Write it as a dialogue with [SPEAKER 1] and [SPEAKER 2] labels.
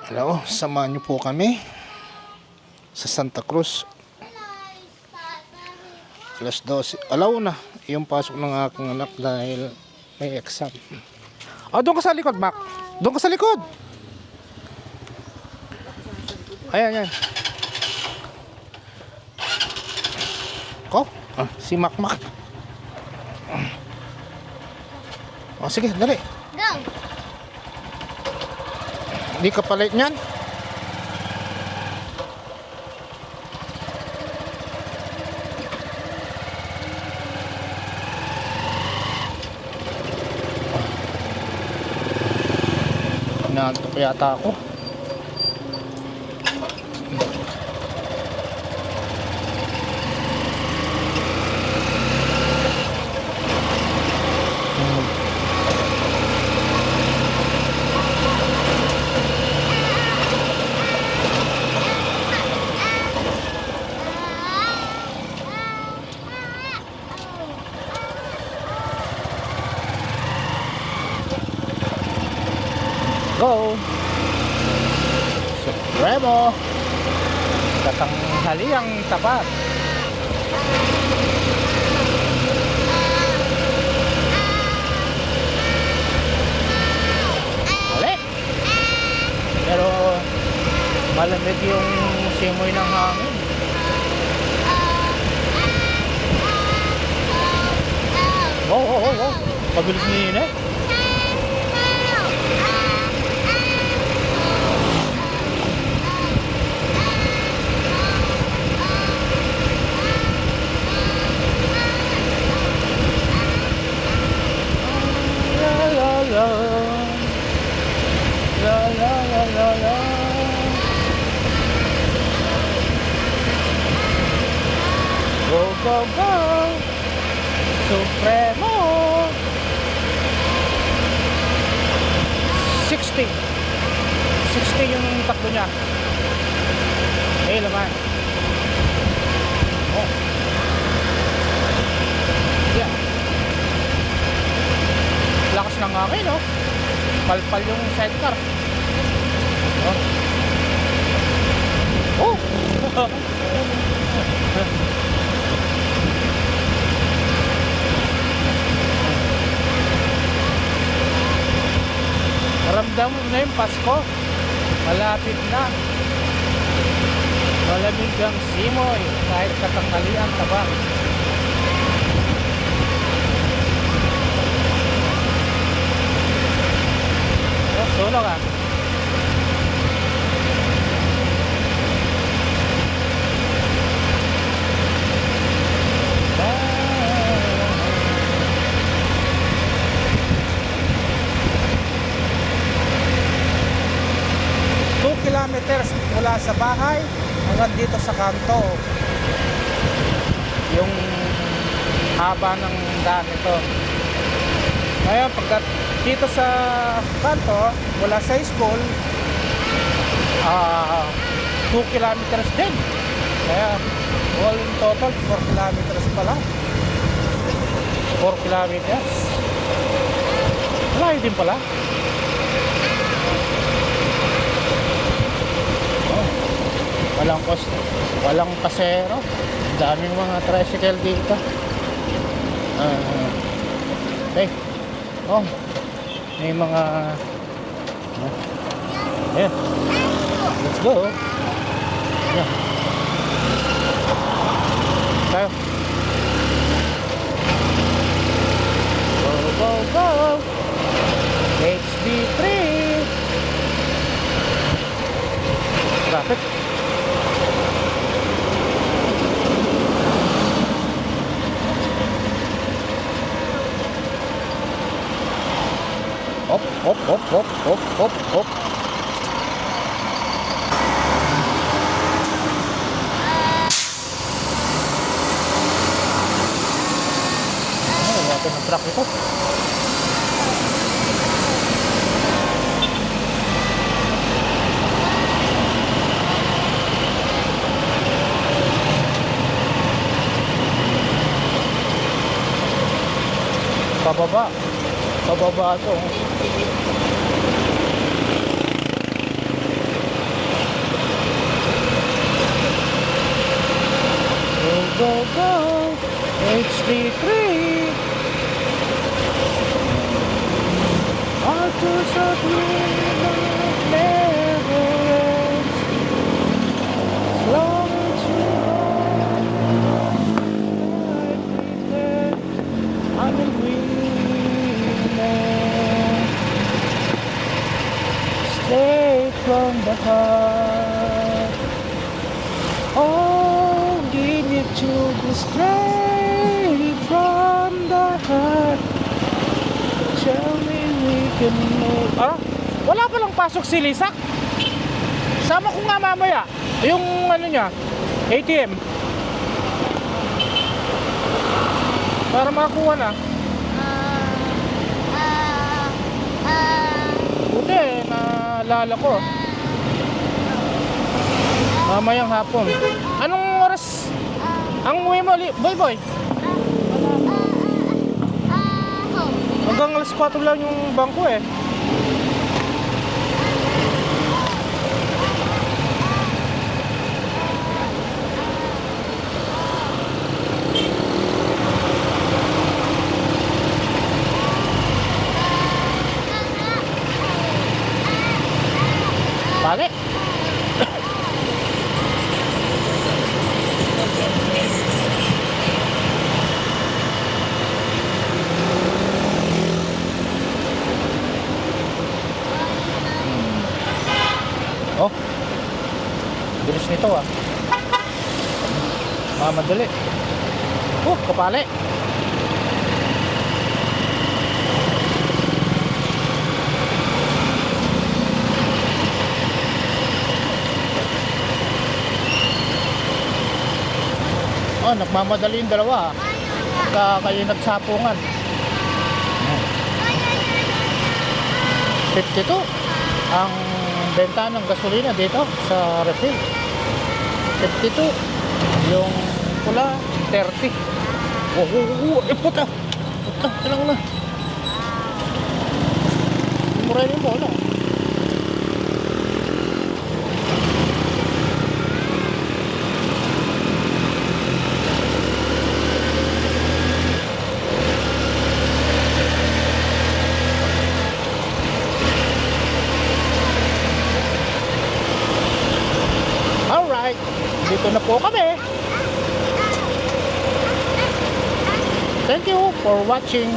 [SPEAKER 1] Hello, samahan niyo po kami sa Santa Cruz. Alas 12, alaw na yung pasok ng aking anak dahil may exam. Doon ka sa likod, Mac. Doon ka sa likod. Ayan, ayan. Ko? Si Mac. Sige, dali.
[SPEAKER 2] Go!
[SPEAKER 1] Di ka palit niyan? Inaantok yata ako. Go! Supremo! Katanghaliang tapat! Balik! Pero malamig yung simoy ng hangin. Oh. Pabilis niya yun eh. La. Go. Supremo. 60 yung takbo niya. Laman. Yeah. Lakas ng hangin, no? Palpal yung sidecar. Maramdam mo na yung Pasko. Malapit na. Malamig ang simoy kahit katanghalian taba. Solo ka. 2 kilometers mula sa bahay hanggang dito sa kanto. Yung haba ng daan ito. Ngayon, pagkat dito sa kanto, mula sa school, 2 kilometers din. Kaya, all in total, 4 kilometers pala. 4 kilometers. Malayo din pala. Walang cost, walang pasero. Daming mga tricycle dito. Okay. May mga yeah. Let's go. Yeah. Tayo. Go. HB3. Traffic. Hop. Natin ang truck ito. Pababa ito. retreat. Arches of river never ends. As long as you I'm a dreamer. Straight from the heart. Oh, give it to be straight from the heart. Tell me we can move. Wala palang pasok si Lisak. Sama ko nga mamaya. Yung ano niya, ATM. Para makakuha na. Buti, naalala ko. Mamayang hapon. Anong oras ang uwi mo, Boy? Hanggang alas 4 lang yung bangko eh. Pagi. Oh, bilis nito ah. Madali. Kapali. Nagmamadali yung dalawa. Kayo nagsapungan. 52 ang benta ng gasolina dito sa refill. 52. Yung pula 30. Puta. Kailangan na. Mura rin mo na. Dito na po kami. Thank you for watching.